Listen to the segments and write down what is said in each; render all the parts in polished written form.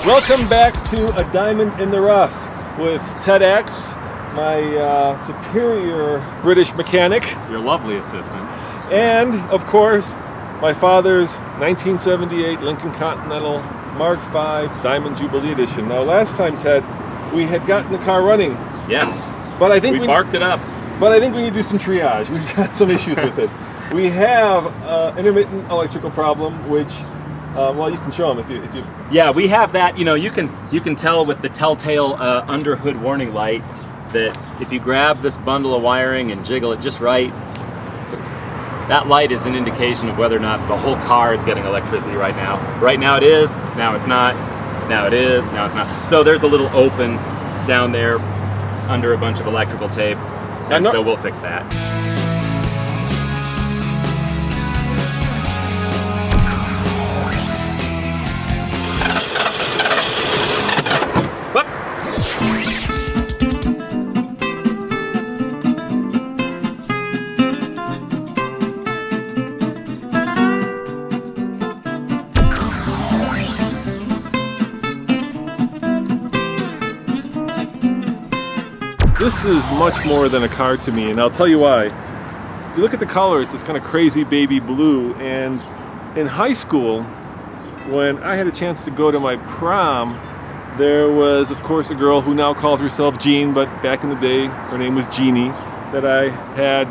Welcome back to A Diamond in the Rough with Ted X, my superior British mechanic. Your lovely assistant. And, of course, my father's 1978 Lincoln Continental Mark V Diamond Jubilee Edition. Now, last time, Ted, we had gotten the car running. Yes. But I think we barked it up. But I think we need to do some triage. We've got some issues with it. We have intermittent electrical problem, which, well, you can show them if you. Yeah, we have that. You know, you can tell with the telltale under hood warning light that if you grab this bundle of wiring and jiggle it just right, that light is an indication of whether or not the whole car is getting electricity right now. Right now it is. Now it's not. Now it is. Now it's not. So there's a little open down there under a bunch of electrical tape, and so we'll fix that. This is much more than a car to me, and I'll tell you why. If you look at the color, it's this kind of crazy baby blue, and in high school, when I had a chance to go to my prom, there was, of course, a girl who now calls herself Jean, but back in the day, her name was Jeannie, that I had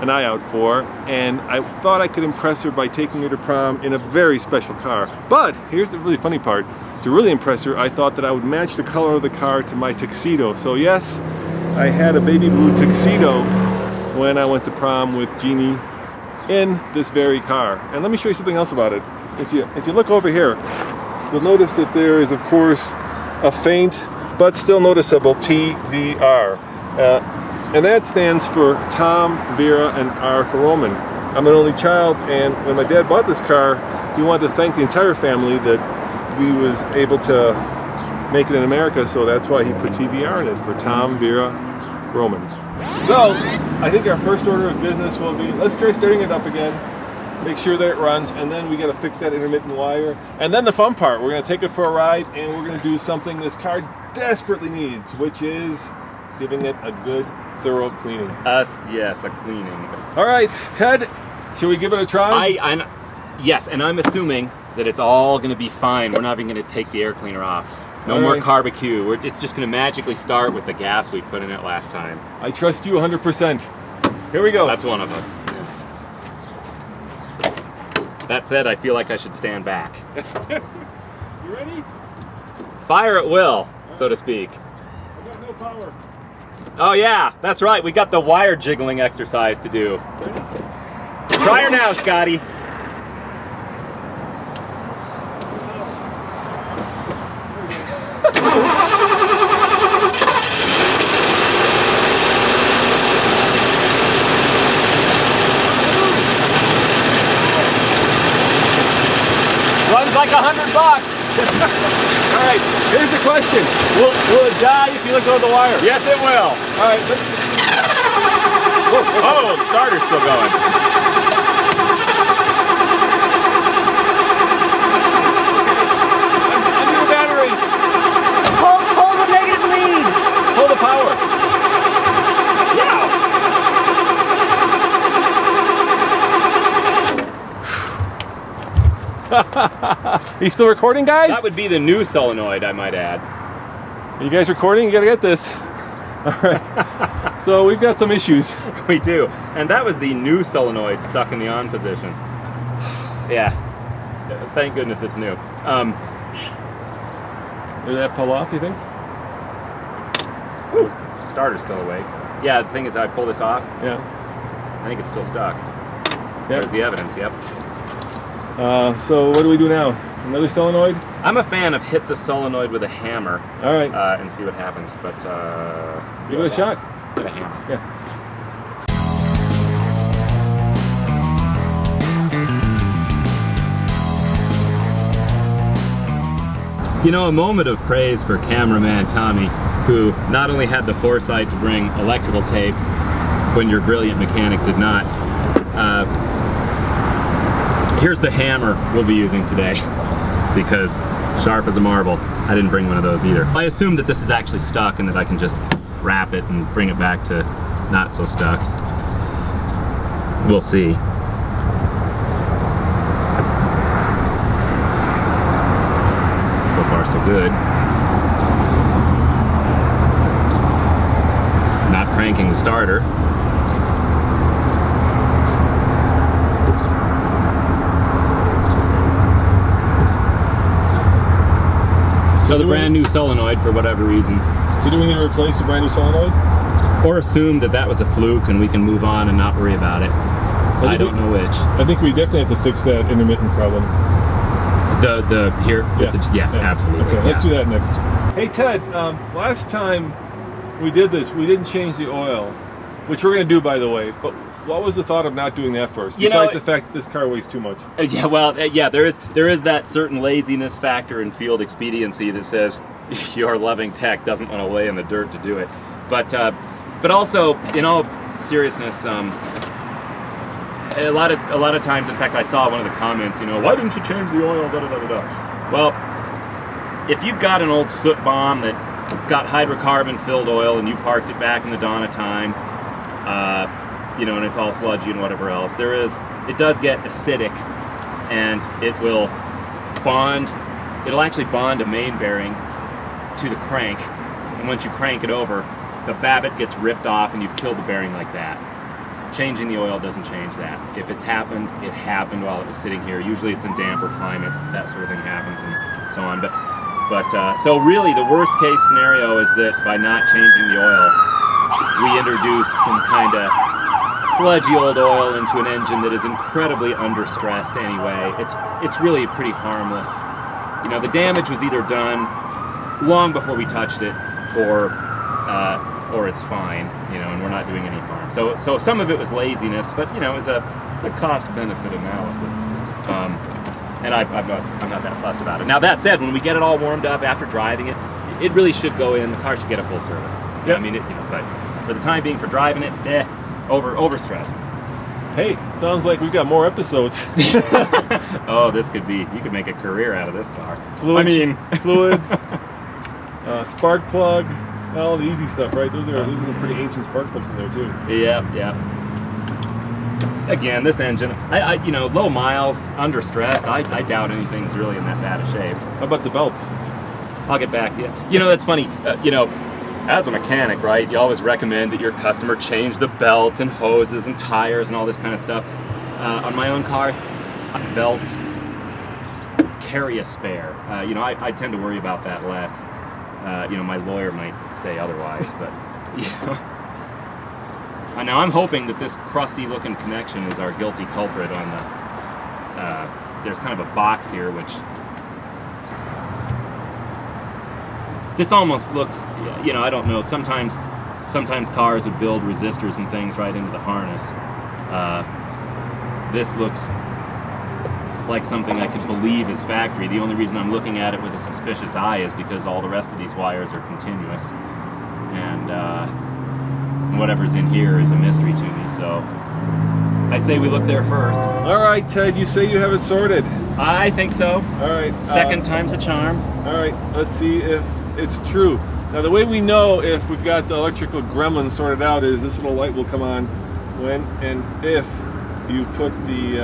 an eye out for, and I thought I could impress her by taking her to prom in a very special car. But here's the really funny part. To really impress her, I thought that I would match the color of the car to my tuxedo. So yes, I had a baby blue tuxedo when I went to prom with Jeannie in this very car. And let me show you something else about it. If you look over here, you'll notice that there is, of course, a faint but still noticeable TVR. And that stands for Tom, Vera, and R for Roman. I'm an only child, and when my dad bought this car, he wanted to thank the entire family that we was able to make it in America, so that's why he put TVR in it, for Tom, Vera, Roman. So, I think our first order of business will be, let's try starting it up again, make sure that it runs, and then we gotta fix that intermittent wire. And then the fun part, we're gonna take it for a ride, and we're gonna do something this car desperately needs, which is giving it a good, thorough cleaning. Yes, a cleaning. All right, Ted, should we give it a try? Yes, and I'm assuming that it's all gonna be fine. We're not even gonna take the air cleaner off. No more barbecue. It's just going to magically start with the gas we put in it last time. I trust you 100%. Here we go. That's one of us. That said, I feel like I should stand back. You ready? Fire at will, so to speak. I got no power. Oh yeah, that's right. We got the wire jiggling exercise to do. Ready? Try her now, Scotty. Runs like $100. All right, here's the question. Will it die if you let go of the wire? Yes, it will. All right, let's... Oh, the starter's still going. Under the battery. Hold the negative lead. Hold the power. Are you still recording, guys? That would be the new solenoid, I might add. Are you guys recording? You gotta get this. All right. So we've got some issues. We do. And that was the new solenoid stuck in the on position. Yeah. Thank goodness it's new. Did that pull off, you think? Ooh, starter's still awake. Yeah, the thing is, I pull this off. Yeah. I think it's still stuck. Yep. There's the evidence, yep. So what do we do now? Another solenoid? I'm a fan of hit the solenoid with a hammer. All right. And see what happens, but... Give it a shot. With a hammer. Yeah. You know, a moment of praise for cameraman Tommy, who not only had the foresight to bring electrical tape when your brilliant mechanic did not. Here's the hammer we'll be using today, because Sharp as a marble. I didn't bring one of those either. I assume that this is actually stuck and that I can just wrap it and bring it back to not so stuck. We'll see. So far so good. Not cranking the starter. So the brand new solenoid, for whatever reason. So do we need to replace the brand new solenoid? Or assume that that was a fluke and we can move on and not worry about it. I don't know which. I think we definitely have to fix that intermittent problem. Yes, absolutely. Okay, let's do that next. Hey Ted, last time we did this, we didn't change the oil, which we're going to do, by the way. But what was the thought of not doing that first? Besides the fact that this car weighs too much. Yeah, well, yeah, there is that certain laziness factor in field expediency that says your loving tech doesn't want to lay in the dirt to do it. But also, in all seriousness, a lot of times, in fact, I saw one of the comments, you know, why didn't you change the oil? Da, da, da, da, da. Well, if you've got an old soot bomb that's got hydrocarbon filled oil and you parked it back in the dawn of time, you know, and it's all sludgy and whatever else, it does get acidic, and it'll actually bond a main bearing to the crank, and once you crank it over, the babbitt gets ripped off and you've killed the bearing like that. Changing the oil doesn't change that. If it's happened, it happened while it was sitting here. Usually it's in damper climates that sort of thing happens and so on. So really the worst case scenario is that by not changing the oil, we introduce some kind of sludgy old oil into an engine that is incredibly understressed anyway. It's really pretty harmless. You know, the damage was either done long before we touched it, or it's fine, you know, and we're not doing any harm. So some of it was laziness, but you know, it's a cost-benefit analysis, and I'm not that fussed about it. Now that said, when we get it all warmed up after driving it, it really should go in. The car should get a full service. Yeah, I mean, but for the time being, for driving it, over stressing. Hey, sounds like we've got more episodes. Oh, you could make a career out of this car. Fluids, spark plug. All the easy stuff, right? Those are some pretty ancient spark plugs in there too. Yeah. Again, this engine, you know, low miles, under stressed. I doubt anything's really in that bad a shape. How about the belts? I'll get back to you. You know, that's funny. You know, as a mechanic, right? You always recommend that your customer change the belts and hoses and tires and all this kind of stuff. On my own cars, belts carry a spare. You know, I tend to worry about that less. You know, my lawyer might say otherwise, but you know. Now I'm hoping that this crusty-looking connection is our guilty culprit on the. There's kind of a box here, which this almost looks. You know, I don't know. Sometimes cars would build resistors and things right into the harness. This looks like something I could believe is factory. The only reason I'm looking at it with a suspicious eye is because all the rest of these wires are continuous, and whatever's in here is a mystery to me. So I say we look there first. All right, Ted, you say you have it sorted. I think so. All right. Second time's a charm. All right, let's see if it's true. Now the way we know if we've got the electrical gremlin sorted out is this little light will come on when and if you put the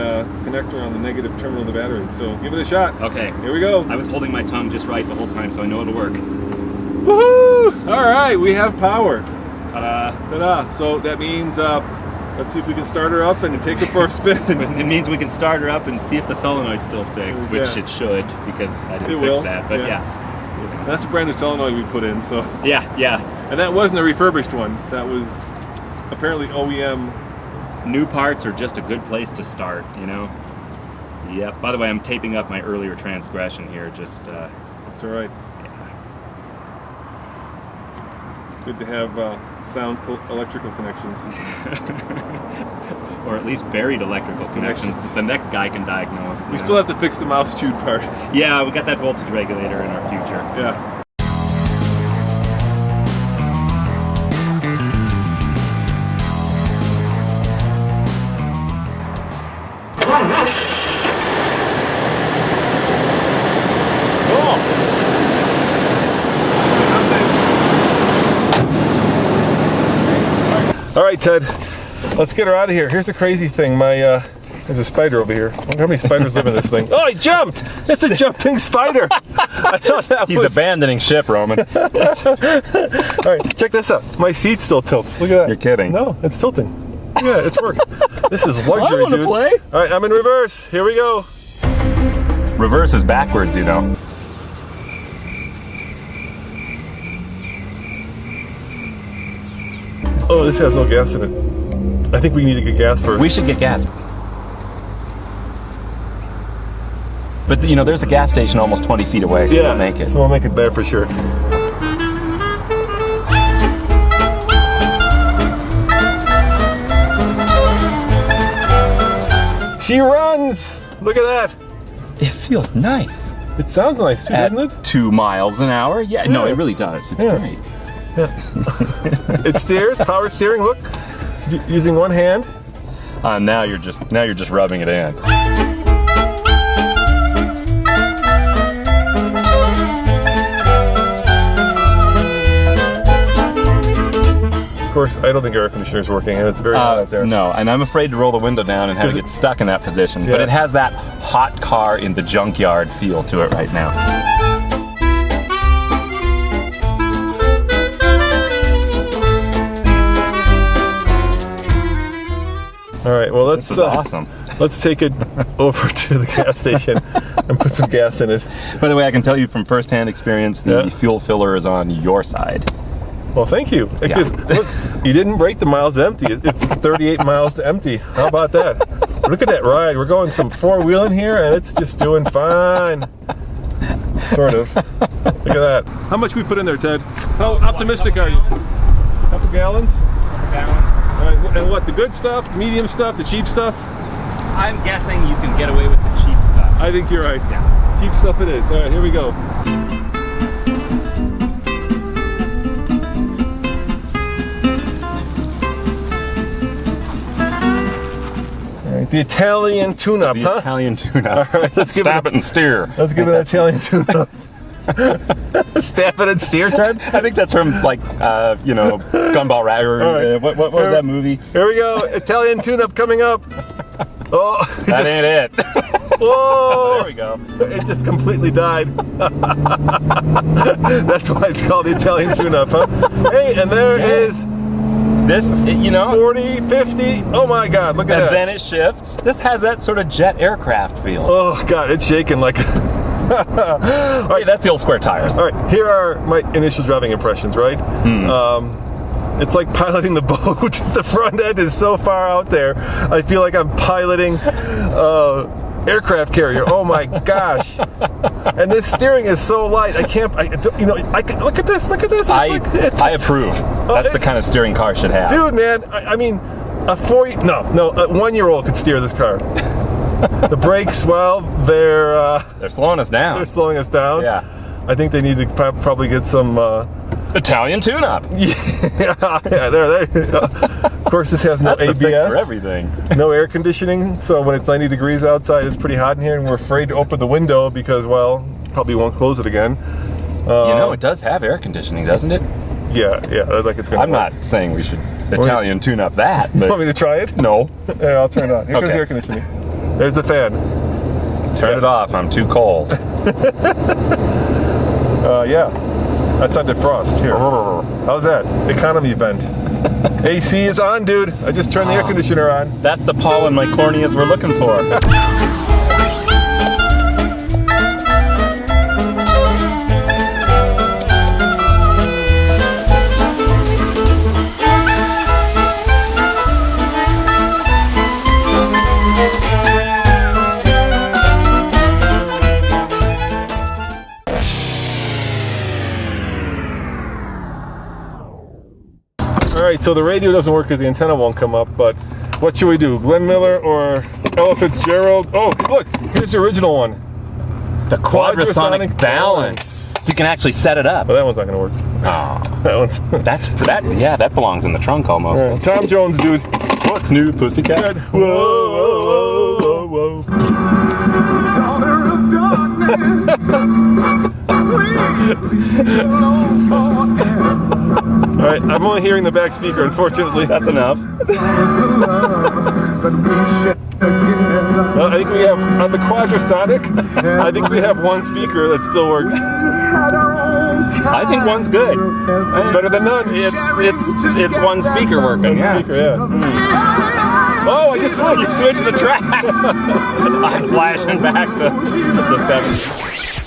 connector on the negative terminal of the battery. So give it a shot. Okay. Here we go. I was holding my tongue just right the whole time, so I know it'll work. Woohoo! All right, we have power. Ta-da. Ta-da. So that means, let's see if we can start her up and take her for a spin. It means we can start her up and see if the solenoid still sticks, which it should, because I didn't fix that. But yeah. That's a brand new solenoid we put in. So yeah. And that wasn't a refurbished one. That was apparently OEM. New parts are just a good place to start, you know? Yep. By the way, I'm taping up my earlier transgression here, just... That's all right. Yeah. Good to have sound electrical connections. Or at least buried electrical connections that the next guy can diagnose. We still have to fix the mouse tube part. Yeah, we got that voltage regulator in our future. Yeah. right, Ted. Let's get her out of here. Here's the crazy thing. There's a spider over here. I wonder how many spiders live in this thing. Oh, he jumped! It's a jumping spider. I thought that He's abandoning ship, Roman. All right, check this out. My seat still tilts. Look at that. You're kidding. No, it's tilting. Yeah, it's working. This is luxury, I want to dude. play. All right, I'm in reverse. Here we go. Reverse is backwards, you know. Oh, this has no gas in it. I think we need to get gas first. We should get gas. But you know, there's a gas station almost 20 feet away, so we'll make it. So we'll make it there for sure. She runs! Look at that. It feels nice. It sounds nice too, At doesn't it? 2 miles an hour? Yeah, no, it really does. It's great. It steers, power steering, look. Using one hand. Now you're just rubbing it in. Of course, I don't think air conditioner is working, and it's very hot out there. No, and I'm afraid to roll the window down and have it get stuck in that position. But it has that hot car in the junkyard feel to it right now. All right, well This is awesome. Let's take it over to the gas station and put some gas in it. By the way, I can tell you from firsthand experience, the fuel filler is on your side. Well, thank you. Because look, you didn't break the miles empty. It's 38 miles to empty. How about that? Look at that ride. We're going some four-wheeling here, and it's just doing fine. Sort of. Look at that. How much we put in there, Ted? How optimistic are you? Couple gallons? Balance. All right, and what? The good stuff, the medium stuff, the cheap stuff? I'm guessing you can get away with the cheap stuff. I think you're right. Yeah. Cheap stuff it is. All right, here we go. The Italian tune-up, The Italian tune-up. All right, let's Stab it and steer. Let's give it an Italian tune-up. Stab it and steer, Ted? I think that's from, like, you know, Gumball Rag. What was that movie? Here we go. Italian tune-up coming up. Oh, That ain't it. Whoa! There we go. It just completely died. That's why it's called the Italian tune-up, huh? Hey, and there is... This, you know, 40, 50, oh my God, look at that. and then it shifts. This has that sort of jet aircraft feel. Oh God, it's shaking like... Right, that's the old square tires. All right, here are my initial driving impressions, right? It's like piloting the boat. The front end is so far out there. I feel like I'm piloting aircraft carrier. Oh my gosh. And this steering is so light. I can't, you know, look at this, look at this. I approve. That's the kind of steering car should have. Dude, man, I mean, a 1-year-old could steer this car. The brakes, well, they're slowing us down. They're slowing us down. Yeah. I think they need to probably get some Italian tune-up. Yeah, there. Of course, this has no That's ABS. the fix for everything. No air conditioning, so when it's 90 degrees outside, it's pretty hot in here, and we're afraid to open the window because, well, probably won't close it again. You know, it does have air conditioning, doesn't it? Yeah, like it's gonna. I'm not saying we should Italian tune up that, but Want me to try it? no. Yeah, I'll turn it on. Here goes Okay. air conditioning. There's the fan. Turn it off. I'm too cold. Yeah, that's on defrost here. How's that? Economy vent. AC is on, dude. I just turned the air conditioner on. That's the pollen my corneas were looking for. Alright, so the radio doesn't work because the antenna won't come up, but what should we do? Glenn Miller or Ella Fitzgerald? Oh, look, here's the original one. The quadrasonic balance. So you can actually set it up. Well, that one's not going to work. Oh, That one's... that belongs in the trunk almost. All right, Tom Jones, dude. What's new, pussycat? Whoa, whoa, whoa, whoa, whoa. All right, I'm only hearing the back speaker, unfortunately. That's enough. Well, I think we have, on the Quadrasonic, I think we have one speaker that still works. I think one's good. It's better than none. It's one speaker working. One speaker, yeah. Oh, I just switched. You switched the tracks. I'm flashing back to the 70s.